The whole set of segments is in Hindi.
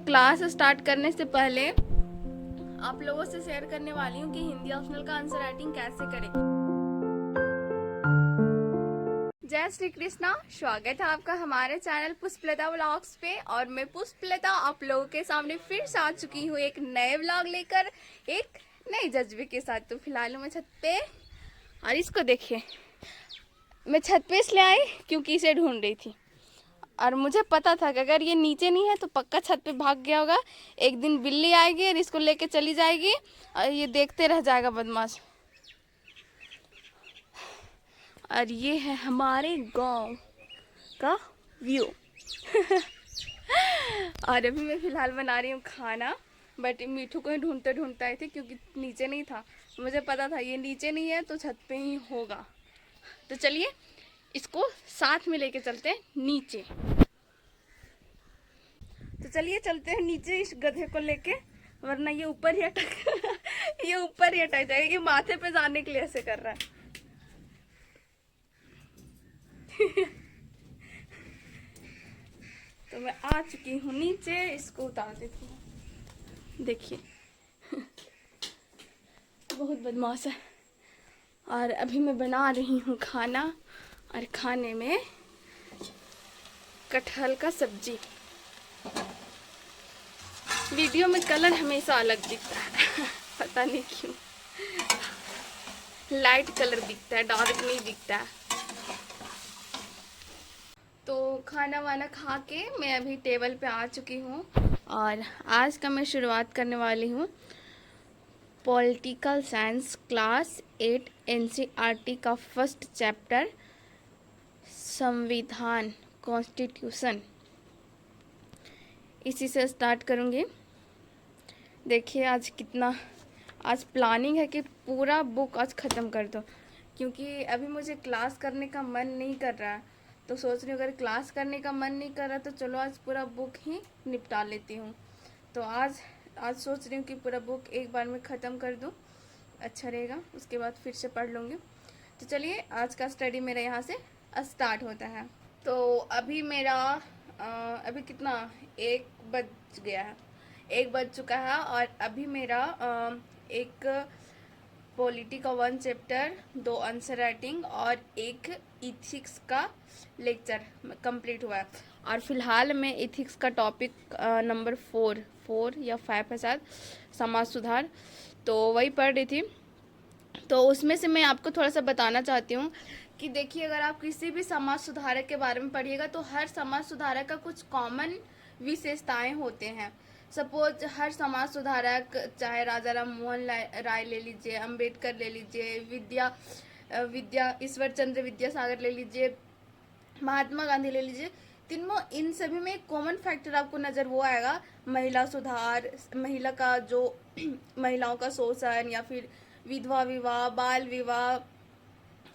क्लास स्टार्ट करने से पहले आप लोगों से शेयर करने वाली हूँ कि हिंदी ऑप्शनल का आंसर राइटिंग कैसे करें। जय श्री कृष्णा, स्वागत है आपका हमारे चैनल पुष्पलता व्लॉग्स पे। और मैं पुष्पलता आप लोगों के सामने फिर से आ चुकी हूँ एक नए व्लॉग लेकर, एक नए जज्बे के साथ। तो फिलहाल मैं छत पे, और इसको देखिए, मैं छत पे इसलिए आई क्योंकि इसे ढूंढ रही थी और मुझे पता था कि अगर ये नीचे नहीं है तो पक्का छत पे भाग गया होगा। एक दिन बिल्ली आएगी और इसको लेके चली जाएगी और ये देखते रह जाएगा बदमाश। और ये है हमारे गांव का व्यू। और अभी मैं फ़िलहाल बना रही हूँ खाना, बट मीठू को ही ढूंढते ढूंढते आए थे क्योंकि नीचे नहीं था। मुझे पता था ये नीचे नहीं है तो छत पे ही होगा। तो चलिए इसको साथ में लेके चलते हैं नीचे। तो चलिए चलते हैं नीचे इस गधे को लेके, वरना ये ऊपर ही अटक ये ऊपर ही अटक जाएगा। ये माथे पे जाने के लिए ऐसे कर रहा है। तो मैं आ चुकी हूँ नीचे, इसको उतार देती हूँ। देखिए बहुत बदमाश है। और अभी मैं बना रही हूँ खाना, और खाने में कटहल का सब्जी। वीडियो में कलर हमेशा अलग दिखता है पता नहीं क्यों, लाइट कलर दिखता है, डार्क नहीं दिखता है। तो खाना वाना खा के मैं अभी टेबल पे आ चुकी हूँ और आज का मैं शुरुआत करने वाली हूँ पॉलिटिकल साइंस क्लास 8 एनसीईआरटी का फर्स्ट चैप्टर संविधान, कॉन्स्टिट्यूशन। इसी से स्टार्ट करूँगी। देखिए आज प्लानिंग है कि पूरा बुक आज ख़त्म कर दो, क्योंकि अभी मुझे क्लास करने का मन नहीं कर रहा है। तो सोच रही हूँ अगर क्लास करने का मन नहीं कर रहा तो चलो आज पूरा बुक ही निपटा लेती हूँ। तो आज सोच रही हूँ कि पूरा बुक एक बार में ख़त्म कर दूँ, अच्छा रहेगा। उसके बाद फिर से पढ़ लूँगी। तो चलिए आज का स्टडी मेरा यहाँ से स्टार्ट होता है। तो अभी मेरा अभी कितना 1 बज गया है, 1 बज चुका है। और अभी मेरा एक पॉलिटी का 1 चैप्टर, 2 आंसर राइटिंग और 1 इथिक्स का लेक्चर कंप्लीट हुआ है। और फिलहाल मैं इथिक्स का टॉपिक नंबर 4 या 5 है शायद, समाज सुधार, तो वही पढ़ रही थी। तो उसमें से मैं आपको थोड़ा सा बताना चाहती हूँ कि देखिए, अगर आप किसी भी समाज सुधारक के बारे में पढ़िएगा तो हर समाज सुधारक का कुछ कॉमन विशेषताएं होते हैं। सपोज हर समाज सुधारक, चाहे राजा राम मोहन राय ले लीजिए, अंबेडकर ले लीजिए, ईश्वर चंद्र विद्यासागर ले लीजिए, महात्मा गांधी ले लीजिए, तीनों इन सभी में एक कॉमन फैक्टर आपको नज़र वो आएगा, महिला सुधार, महिला का जो महिलाओं का शोषण, या फिर विधवा विवाह, बाल विवाह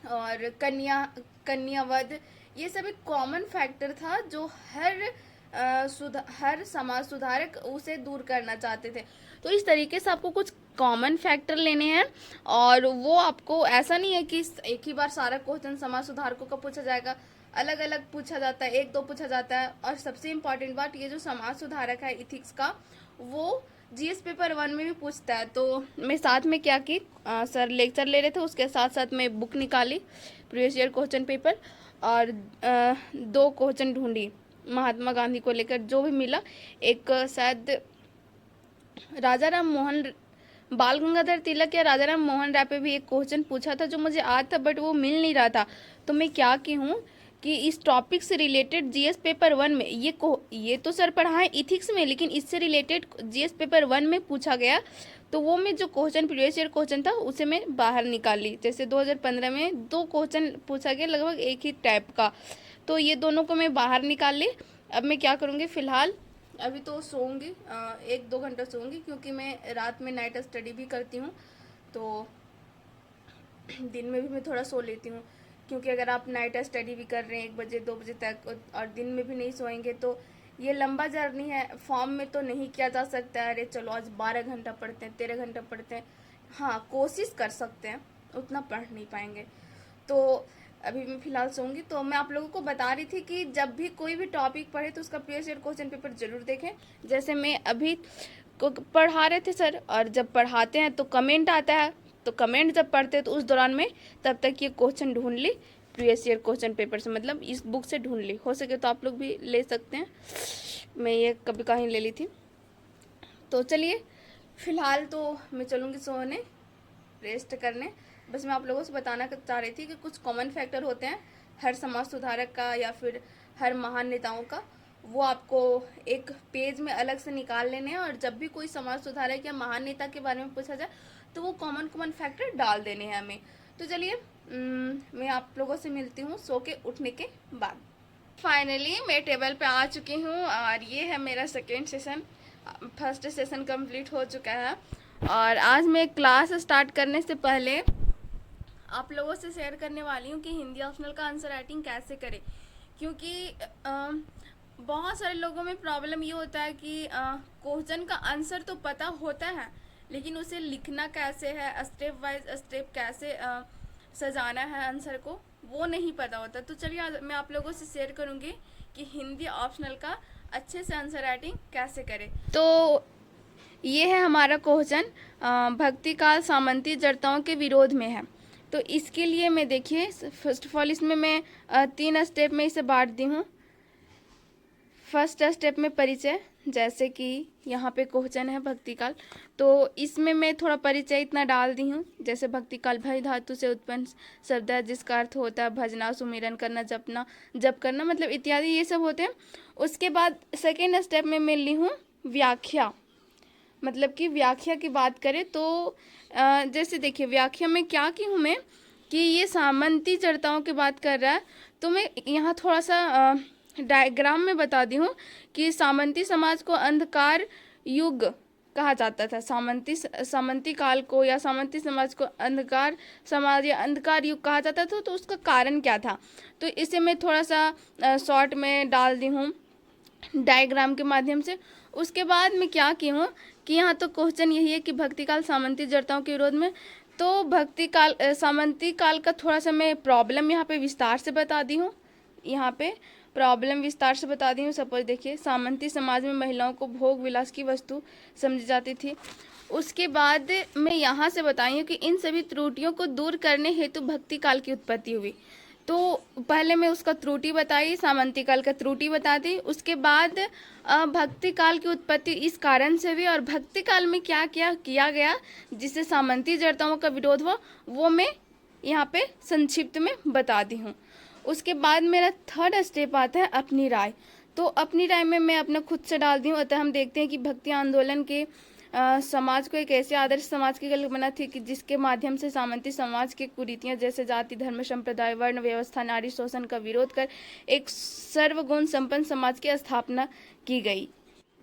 और कन्यावध। ये सब एक कॉमन फैक्टर था जो हर समाज सुधारक उसे दूर करना चाहते थे। तो इस तरीके से आपको कुछ कॉमन फैक्टर लेने हैं, और वो आपको ऐसा नहीं है कि एक ही बार सारा क्वेश्चन समाज सुधारकों का पूछा जाएगा, अलग अलग पूछा जाता है, 1-2 पूछा जाता है। और सबसे इम्पॉर्टेंट बात, ये जो समाज सुधारक है इथिक्स का, वो जीएस पेपर 1 में भी पूछता है। तो मैं साथ में क्या की, सर लेक्चर ले रहे थे, उसके साथ साथ मैं बुक निकाली, प्रीवियस ईयर क्वेश्चन पेपर, और 2 क्वेश्चन ढूंढी महात्मा गांधी को लेकर, जो भी मिला। एक शायद राजा राम मोहन, बाल गंगाधर तिलक या राजा राम मोहन राय पे भी एक क्वेश्चन पूछा था जो मुझे आता था, बट वो मिल नहीं रहा था। तो मैं क्या की हूँ कि इस टॉपिक से रिलेटेड जीएस पेपर 1 में ये तो सर पढ़ाएं इथिक्स में, लेकिन इससे रिलेटेड जीएस पेपर 1 में पूछा गया, तो वो मैं जो क्वेश्चन प्रीवियस ईयर क्वेश्चन था उसे मैं बाहर निकाल ली। जैसे 2015 में 2 क्वेश्चन पूछा गया लगभग एक ही टाइप का, तो ये दोनों को मैं बाहर निकाल ली। अब मैं क्या करूँगी, फ़िलहाल अभी तो सोऊंगी, 1-2 घंटा सोऊंगी, क्योंकि मैं रात में नाइट स्टडी भी करती हूँ। तो दिन में भी मैं थोड़ा सो लेती हूँ, क्योंकि अगर आप नाइट स्टडी भी कर रहे हैं 1 बजे 2 बजे तक और दिन में भी नहीं सोएंगे तो ये लंबा जर्नी है, फॉर्म में तो नहीं किया जा सकता है। अरे चलो आज 12 घंटा पढ़ते हैं, 13 घंटा पढ़ते हैं, हाँ कोशिश कर सकते हैं, उतना पढ़ नहीं पाएंगे। तो अभी मैं फ़िलहाल सोऊंगी। तो मैं आप लोगों को बता रही थी कि जब भी कोई भी टॉपिक पढ़े तो उसका प्रीवियस ईयर क्वेश्चन पेपर ज़रूर देखें। जैसे मैं अभी को पढ़ा रहे थे सर, और जब पढ़ाते हैं तो कमेंट आता है, तो कमेंट जब पढ़ते हैं तो उस दौरान में तब तक ये क्वेश्चन ढूंढ ली प्रीवियस ईयर क्वेश्चन पेपर से, मतलब इस बुक से ढूंढ ली। हो सके तो आप लोग भी ले सकते हैं, मैं ये कभी कहीं ले ली थी। तो चलिए फ़िलहाल तो मैं चलूँगी सोने, रेस्ट करने। बस मैं आप लोगों से बताना चाह रही थी कि कुछ कॉमन फैक्टर होते हैं हर समाज सुधारक का या फिर हर महान नेताओं का, वो आपको एक पेज में अलग से निकाल लेने हैं, और जब भी कोई समाज सुधारक या महान नेता के बारे में पूछा जाए तो वो कॉमन कॉमन फैक्टर डाल देने हैं हमें। तो चलिए मैं आप लोगों से मिलती हूँ सो के उठने के बाद। फाइनली मैं टेबल पे आ चुकी हूँ, और ये है मेरा second session. First session complete हो चुका है, और आज मैं क्लास स्टार्ट करने से पहले आप लोगों से शेयर करने वाली हूँ कि हिंदी ऑप्शनल का आंसर राइटिंग कैसे करें। क्योंकि बहुत सारे लोगों में प्रॉब्लम ये होता है कि क्वेश्चन का आंसर तो पता होता है, लेकिन उसे लिखना कैसे है, स्टेप वाइज स्टेप कैसे सजाना है आंसर को, वो नहीं पता होता। तो चलिए आज मैं आप लोगों से शेयर करूँगी कि हिंदी ऑप्शनल का अच्छे से आंसर राइटिंग कैसे करें। तो ये है हमारा क्वेश्चन, भक्ति काल सामंती जड़ताओं के विरोध में है। तो इसके लिए मैं देखिए फर्स्ट ऑफ ऑल इसमें मैं 3 स्टेप में इसे बांट दी हूँ। फर्स्ट स्टेप में परिचय, जैसे कि यहाँ पे क्वेश्चन है भक्ति काल, तो इसमें मैं थोड़ा परिचय इतना डाल दी हूँ। जैसे भक्ति काल भय धातु से उत्पन्न शब्द है जिसका अर्थ होता है भजना, सुमिरन करना, जपना, जप करना, मतलब इत्यादि ये सब होते हैं। उसके बाद सेकेंड स्टेप में मैं ली हूँ व्याख्या, मतलब कि व्याख्या की बात करें तो जैसे देखिए व्याख्या में क्या की हूँ मैं कि ये सामंती चर्ताओं की बात कर रहा है, तो मैं यहाँ थोड़ा सा डायग्राम में बता दी हूँ कि सामंती समाज को अंधकार युग कहा जाता था। सामंती काल को या सामंती समाज को अंधकार समाज या अंधकार युग कहा जाता था। तो उसका कारण क्या था, तो इसे मैं थोड़ा सा शॉर्ट में डाल दी हूँ डायग्राम के माध्यम से। उसके बाद मैं क्या की हूँ कि यहाँ तो क्वेश्चन यही है कि भक्ति काल सामंती जड़ताओं के विरोध में, तो भक्ति काल सामंती काल का थोड़ा सा मैं प्रॉब्लम यहाँ पे विस्तार से बता दी हूँ। यहाँ पे प्रॉब्लम विस्तार से बता दी हूँ। सपोज देखिए सामंती समाज में महिलाओं को भोग विलास की वस्तु समझी जाती थी। उसके बाद मैं यहाँ से बताई हूँ कि इन सभी त्रुटियों को दूर करने हेतु भक्ति काल की उत्पत्ति हुई। तो पहले मैं उसका त्रुटि बताई, सामंती काल का त्रुटि बता दी। उसके बाद भक्ति काल की उत्पत्ति इस कारण से हुई, और भक्ति काल में क्या क्या किया गया जिससे सामंती जड़ताओं का विरोध हुआ, वो मैं यहाँ पे संक्षिप्त में बता दी हूँ। उसके बाद मेरा थर्ड स्टेप आता है अपनी राय। तो अपनी राय में मैं अपना खुद से डाल दी हूँ। अतः हम देखते हैं कि भक्ति आंदोलन के समाज को एक ऐसे आदर्श समाज की कल्पना थी कि जिसके माध्यम से सामंती समाज के कुरीतियां जैसे जाति, धर्म, संप्रदाय, वर्ण व्यवस्था, नारी शोषण का विरोध कर एक सर्वगुण संपन्न समाज की स्थापना की गई।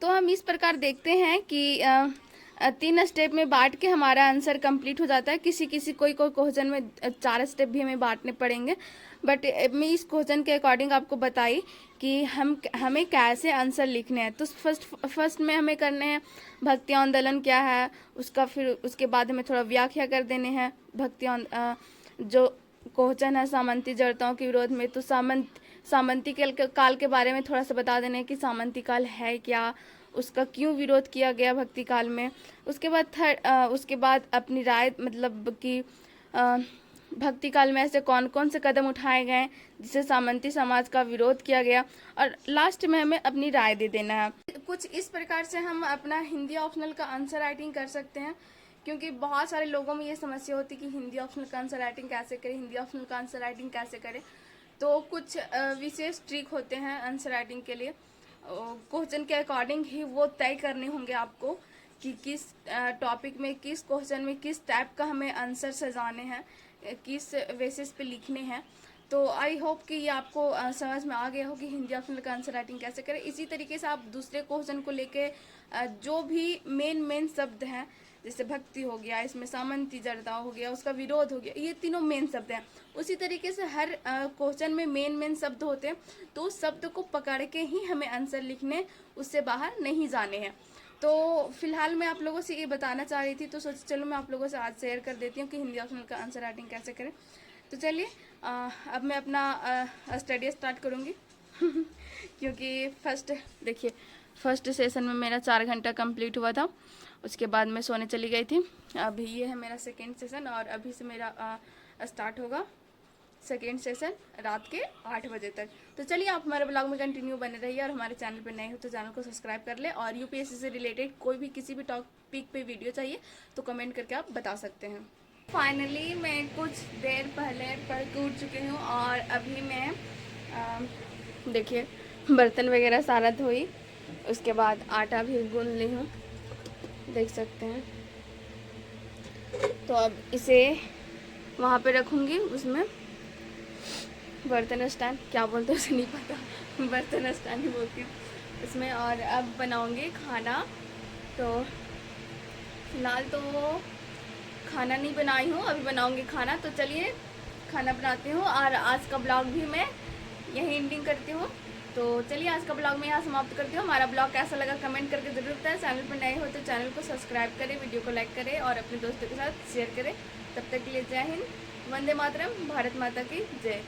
तो हम इस प्रकार देखते हैं कि 3 स्टेप में बांट के हमारा आंसर कंप्लीट हो जाता है। किसी किसी कोई क्वेश्चन में 4 स्टेप भी हमें बांटने पड़ेंगे, बट मैं इस क्वेश्चन के अकॉर्डिंग आपको बताई कि हमें कैसे आंसर लिखने हैं। तो फर्स्ट में हमें करने हैं भक्ति आंदोलन क्या है उसका, फिर उसके बाद हमें थोड़ा व्याख्या कर देने हैं जो क्वेश्चन है सामंती जड़ताओं के विरोध में, तो सामंती काल के बारे में थोड़ा सा बता देने कि सामंती काल है क्या, उसका क्यों विरोध किया गया भक्ति काल में। उसके बाद अपनी राय, मतलब कि भक्ति काल में ऐसे कौन कौन से कदम उठाए गए जिससे सामंती समाज का विरोध किया गया, और लास्ट में हमें अपनी राय दे देना है। कुछ इस प्रकार से हम अपना हिंदी ऑप्शनल का आंसर राइटिंग कर सकते हैं। क्योंकि बहुत सारे लोगों में ये समस्या होती है कि हिंदी ऑप्शनल का आंसर राइटिंग कैसे करें, हिंदी ऑप्शनल का आंसर राइटिंग कैसे करें। तो कुछ विशेष ट्रिक होते हैं आंसर राइटिंग के लिए। क्वेश्चन के अकॉर्डिंग ही वो तय करने होंगे आपको कि किस टॉपिक में, किस क्वेश्चन में किस टाइप का हमें आंसर सजाने हैं, किस बेसिस पे लिखने हैं। तो आई होप कि ये आपको समझ में आ गया हो कि हिंदी ऑप्शनल का आंसर राइटिंग कैसे करें। इसी तरीके से आप दूसरे क्वेश्चन को लेके जो भी मेन शब्द हैं, जैसे भक्ति हो गया, इसमें सामंती जड़ता हो गया, उसका विरोध हो गया, ये तीनों मेन शब्द हैं। उसी तरीके से हर क्वेश्चन में मेन शब्द होते हैं, तो उस शब्द को पकड़ के ही हमें आंसर लिखने, उससे बाहर नहीं जाने हैं। तो फिलहाल मैं आप लोगों से ये बताना चाह रही थी, तो सोच चलो मैं आप लोगों से आज शेयर कर देती हूँ कि हिंदी ऑप्शनल का आंसर राइटिंग कैसे करें। तो चलिए अब मैं अपना स्टडी स्टार्ट करूँगी क्योंकि फर्स्ट सेशन में मेरा 4 घंटा कंप्लीट हुआ था, उसके बाद मैं सोने चली गई थी। अभी ये है मेरा सेकेंड सेशन और अभी से मेरा स्टार्ट होगा सेकेंड सेशन रात के 8 बजे तक। तो चलिए आप हमारे ब्लॉग में कंटिन्यू बने रहिए और हमारे चैनल पर नए हो तो चैनल को सब्सक्राइब कर ले। और यूपीएससी से रिलेटेड कोई भी किसी भी टॉपिक पे वीडियो चाहिए तो कमेंट करके आप बता सकते हैं। फाइनली मैं कुछ देर पहले पढ़ के उठ चुकी हूँ और अभी मैं देखिए बर्तन वगैरह सारा धोई, उसके बाद आटा भी गूंद ली हूँ, देख सकते हैं। तो अब इसे वहाँ पे रखूँगी, उसमें बर्तन स्टैंड क्या बोलते हैं उसे नहीं पता, बर्तन स्टैंड ही बोलती हूँ इसमें। और अब बनाऊँगी खाना। तो फिलहाल तो खाना नहीं बनाई हूँ, अभी बनाऊँगी खाना। तो चलिए खाना बनाती हूँ और आज का ब्लॉग भी मैं यहीं एंडिंग करती हूँ। तो चलिए आज का ब्लॉग मैं यहाँ समाप्त करती हूँ। हमारा ब्लॉग कैसा लगा कमेंट करके जरूर बताएं। चैनल पर नए हो तो चैनल को सब्सक्राइब करें, वीडियो को लाइक करें और अपने दोस्तों के साथ शेयर करें। तब तक के लिए जय हिंद, वंदे मातरम, भारत माता की जय।